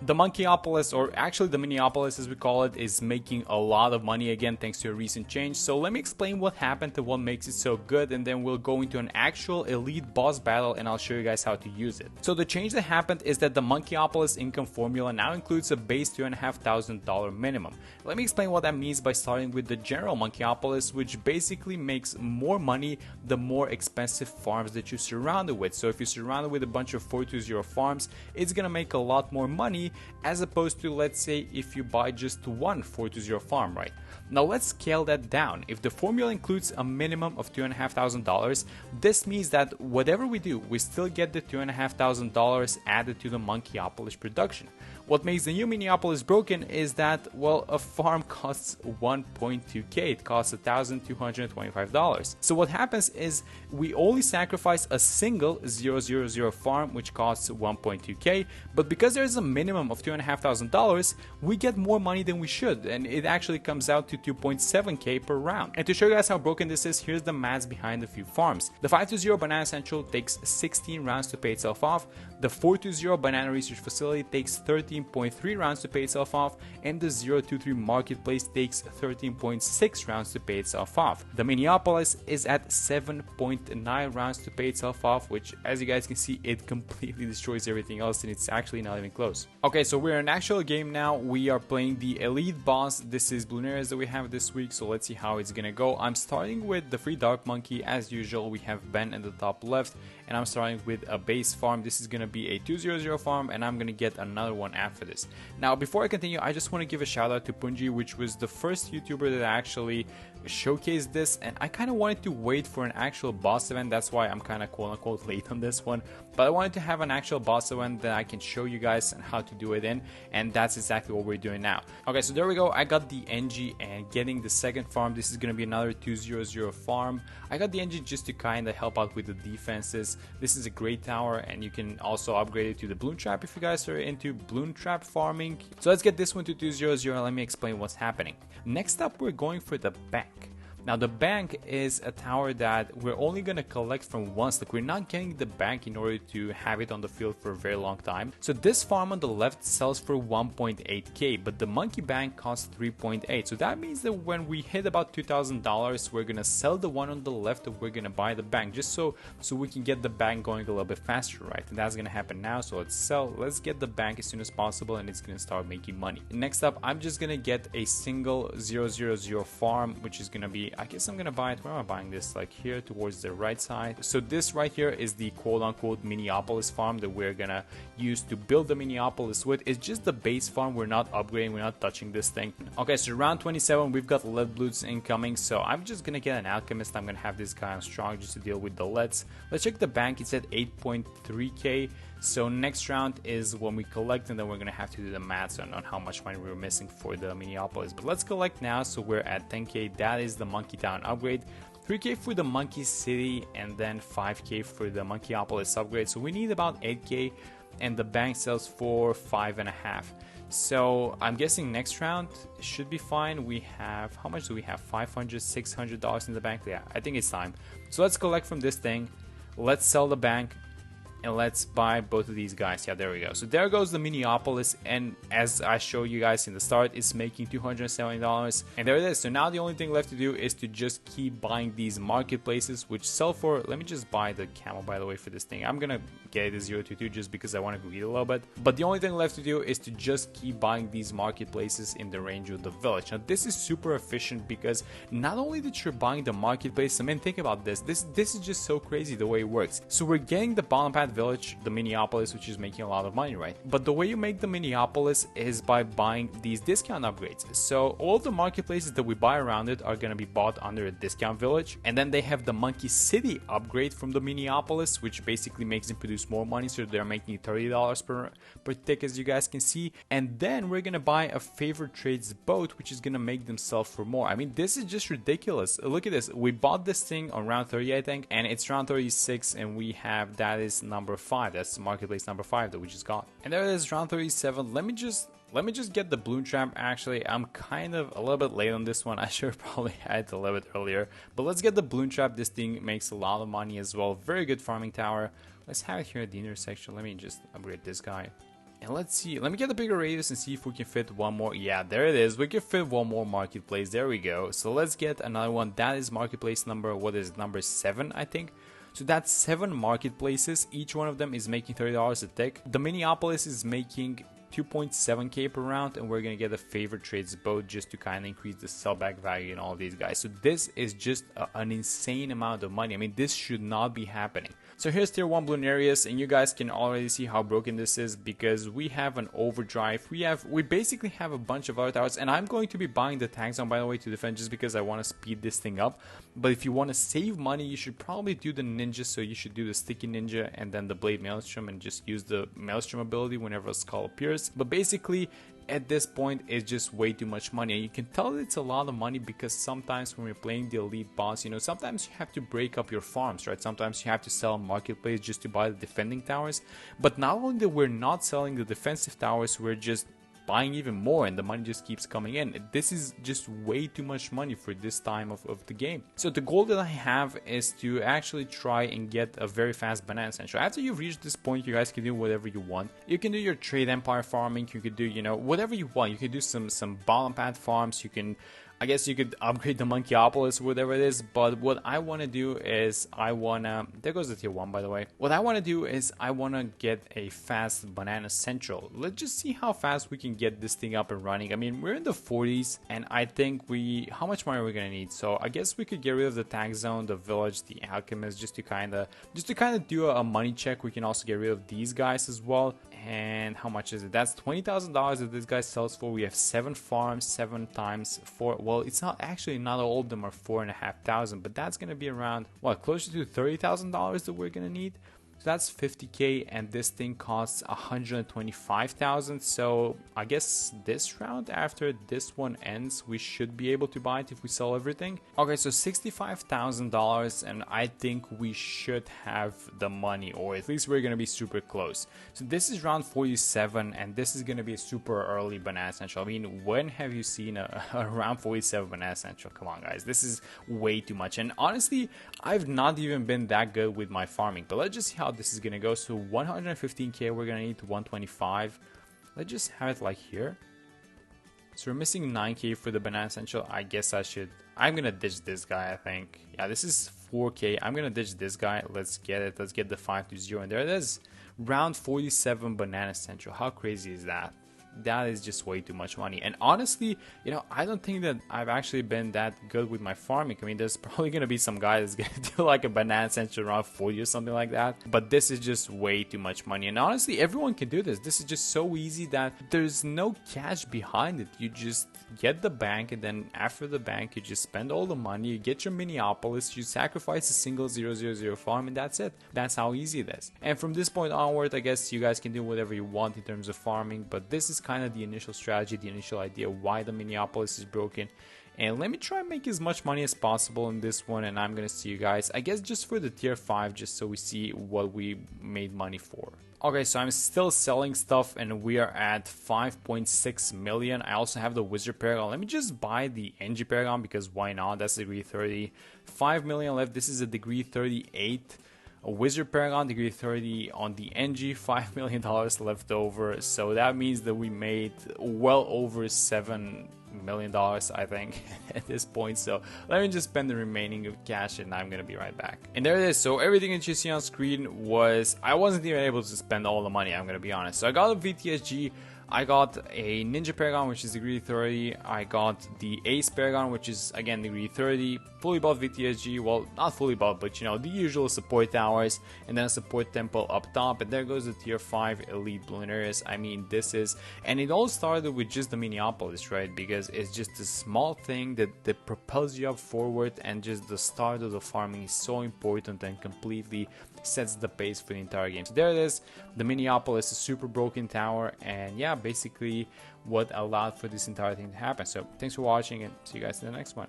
The Monkeyopolis, or actually the Miniopolis as we call it, is making a lot of money again thanks to a recent change. So let me explain what happened and what makes it so good, and then we'll go into an actual elite boss battle and I'll show you guys how to use it. So the change that happened is that the Monkeyopolis income formula now includes a base $2,500 minimum. Let me explain what that means by starting with the general Monkeyopolis, which basically makes more money the more expensive farms that you're surrounded with. So if you're surrounded with a bunch of 420 farms, it's gonna make a lot more money as opposed to, let's say, if you buy just one 420 farm, right? Now let's scale that down. If the formula includes a minimum of $2,500, this means that whatever we do, we still get the $2,500 added to the Monkeyopolis production. What makes the new Miniopolis broken is that, well, a farm costs 1.2k, it costs $1,225. So what happens is we only sacrifice a single 000 farm, which costs 1.2k, but because there's a minimum of $2,500, we get more money than we should, and it actually comes out to 2.7k per round. And to show you guys how broken this is, here's the maths behind a few farms. The 520 Banana Central takes 16 rounds to pay itself off, the 420 Banana Research Facility takes 13.3 rounds to pay itself off, and the 023 Marketplace takes 13.6 rounds to pay itself off. The Miniopolis is at 7.9 rounds to pay itself off, which, as you guys can see, it completely destroys everything else, and it's actually not even close. Okay, so we're in an actual game now. We are playing the elite boss. This is Bloons that we have this week, so let's see how it's gonna go. I'm starting with the free Dark Monkey. As usual, we have Ben in the top left, and I'm starting with a base farm. This is gonna be a 200 farm, and I'm gonna get another one after this. Now, before I continue, I just want to give a shout out to Punji, which was the first YouTuber that actually showcased this, and I kind of wanted to wait for an actual boss event. That's why I'm kind of quote-unquote late on this one, but I wanted to have an actual boss event that I can show you guys and how to do it in, and that's exactly what we're doing now. Okay, so there we go. I got the NG and getting the second farm. This is going to be another 200 farm. I got the NG just to kind of help out with the defenses. This is a great tower, and you can also upgrade it to the Bloon Trap if you guys are into Bloon Trap farming. So let's get this one to 200 and let me explain what's happening. Next up, we're going for the bank. Now the bank is a tower that we're only going to collect from once. Like, we're not getting the bank in order to have it on the field for a very long time. So this farm on the left sells for 1.8k, but the monkey bank costs 3.8. So that means that when we hit about $2,000, we're going to sell the one on the left and we're going to buy the bank, just so we can get the bank going a little bit faster, right? And that's going to happen now. So let's sell, let's get the bank as soon as possible, and it's going to start making money. Next up, I'm just going to get a single 000 farm, which is going to be, I guess I'm gonna buy it. Where am I buying this? Like here towards the right side. So this right here is the quote-unquote Miniopolis farm that we're gonna use to build the Miniopolis with. It's just the base farm. We're not upgrading, we're not touching this thing. Okay, so round 27, we've got lead Bloons incoming, so I'm just gonna get an alchemist. I'm gonna have this guy on strong just to deal with the leads. Let's check the bank. It's at 8.3k. So next round is when we collect, and then we're gonna have to do the maths on how much money we were missing for the Miniopolis. But let's collect now. So we're at 10k. That is the Monkey Town upgrade. 3k for the Monkey City, and then 5k for the Monkeyopolis upgrade. So we need about 8k, and the bank sells for 5.5. So I'm guessing next round should be fine. We have, how much do we have? $500, $600 in the bank. Yeah, I think it's time. So let's collect from this thing. Let's sell the bank, and let's buy both of these guys. Yeah, there we go. So there goes the Miniopolis, and as I showed you guys in the start, it's making $270, and there it is. So now the only thing left to do is to just keep buying these marketplaces, which sell for, let me just buy the camel, by the way, for this thing. I'm gonna get it a 022 just because I want to greed a little bit, but the only thing left to do is to just keep buying these marketplaces in the range of the village. Now this is super efficient because not only that you're buying the marketplace, I mean, think about this is just so crazy the way it works. So we're getting the bottom path village, the Miniopolis, which is making a lot of money, right? But the way you make the Miniopolis is by buying these discount upgrades. So all the marketplaces that we buy around it are going to be bought under a discount village, and then they have the Monkey City upgrade from the Miniopolis, which basically makes them produce more money. So they're making $30 per tick, as you guys can see. And then we're gonna buy a favorite trades boat, which is gonna make them sell for more. I mean, this is just ridiculous. Look at this. We bought this thing on round 30, I think, and it's round 36, and we have, that is number 5. That's marketplace number 5 that we just got. And there it is, round 37. Let me just get the Bloon Trap. Actually, I'm kind of a little bit late on this one. I should have probably had it a little bit earlier. But let's get the Bloon Trap. This thing makes a lot of money as well. Very good farming tower. Let's have it here at the intersection. Let me just upgrade this guy. And let's see, let me get a bigger radius and see if we can fit one more. Yeah, there it is. We can fit one more marketplace. There we go. So let's get another one. That is marketplace number, what is it, number 7, I think. So that's 7 marketplaces. Each one of them is making $30 a tick. The Miniopolis is making 2.7k per round, and we're gonna get a favorite trades boat just to kind of increase the sellback value in all of these guys. So this is just an insane amount of money. I mean, this should not be happening. So here's tier 1 balloon areas, and you guys can already see how broken this is because we have an overdrive. We basically have a bunch of other towers, and I'm going to be buying the tank zone, by the way, to defend just because I want to speed this thing up. But if you want to save money, you should probably do the ninja. So you should do the sticky ninja and then the blade maelstrom and just use the maelstrom ability whenever a skull appears. But basically, at this point, it's just way too much money, and you can tell that it's a lot of money because sometimes when you're playing the elite boss, you know, sometimes you have to break up your farms, right? Sometimes you have to sell a marketplace just to buy the defending towers. But not only that we're not selling the defensive towers, we're just buying even more, and the money just keeps coming in. This is just way too much money for this time of the game. So the goal that I have is to actually try and get a very fast banana central. After you've reached this point, you guys can do whatever you want. You can do your trade empire farming, you could do, you know, whatever you want. You could do some bottom pad farms, you can, I guess you could upgrade the Monkeyopolis, whatever it is. But what I want to do is there goes the tier 1, by the way. What I want to do is I want to get a fast banana central. Let's just see how fast we can get this thing up and running. I mean, we're in the 40s, and I think how much money are we going to need? So I guess we could get rid of the tank zone, the village, the alchemist, just to kind of do a money check. We can also get rid of these guys as well. And how much is it? That's $20,000 that this guy sells for. We have 7 farms, 7 times 4. Well, it's not actually, not all of them are 4,500, but that's gonna be around what, closer to $30,000 that we're gonna need. So that's 50k, and this thing costs 125,000. So I guess this round, after this one ends, we should be able to buy it if we sell everything. Okay, so $65,000, and I think we should have the money, or at least we're gonna be super close. So this is round 47, and this is gonna be a super early banana central. I mean, when have you seen a round 47 banana central? Come on, guys, this is way too much. And honestly, I've not even been that good with my farming, but let's just see how this is gonna go. So 115k, we're gonna need to 125. Let's just have it like here. So we're missing 9k for the banana central. I guess I'm gonna ditch this guy, I think. Yeah, this is 4k. I'm gonna ditch this guy. Let's get it. Let's get the 520, and there it is. Round 47 banana central. How crazy is that? That is just way too much money. And honestly, you know, I don't think that I've actually been that good with my farming. I mean, there's probably gonna be some guy that's gonna do like a banana central around 40 or something like that, but this is just way too much money. And honestly, everyone can do this. This is just so easy that there's no cash behind it. You just get the bank, and then after the bank, you just spend all the money, you get your Miniopolis, you sacrifice a single 000 farm, and that's it. That's how easy it is. And from this point onward, I guess you guys can do whatever you want in terms of farming, but this is kind of the initial strategy, the initial idea why the Miniopolis is broken. And let me try and make as much money as possible in this one, and I'm gonna see you guys, I guess, just for the tier 5, just so we see what we made money for. Okay, so I'm still selling stuff, and we are at 5.6 million. I also have the Wizard Paragon. Let me just buy the NG Paragon, because why not? That's degree 30. 5 million left. This is a degree 38. A Wizard Paragon, degree 30 on the NG, $5 million left over. So that means that we made well over $7 million, I think, at this point. So let me just spend the remaining of cash, and I'm gonna be right back. And there it is. So everything that you see on screen I wasn't even able to spend all the money, I'm gonna be honest. So I got a VTSG, I got a Ninja Paragon, which is degree 30. I got the Ace Paragon, which is again degree 30. Fully built VTSG, well, not fully built, but you know, the usual support towers, and then a support temple up top. And there goes the tier 5 elite balloon areas. I mean, and it all started with just the Miniopolis, right? Because it's just a small thing that propels you up forward, and just the start of the farming is so important and completely sets the pace for the entire game. So there it is. The Miniopolis is a super broken tower, and yeah, basically what allowed for this entire thing to happen. So thanks for watching, and see you guys in the next one.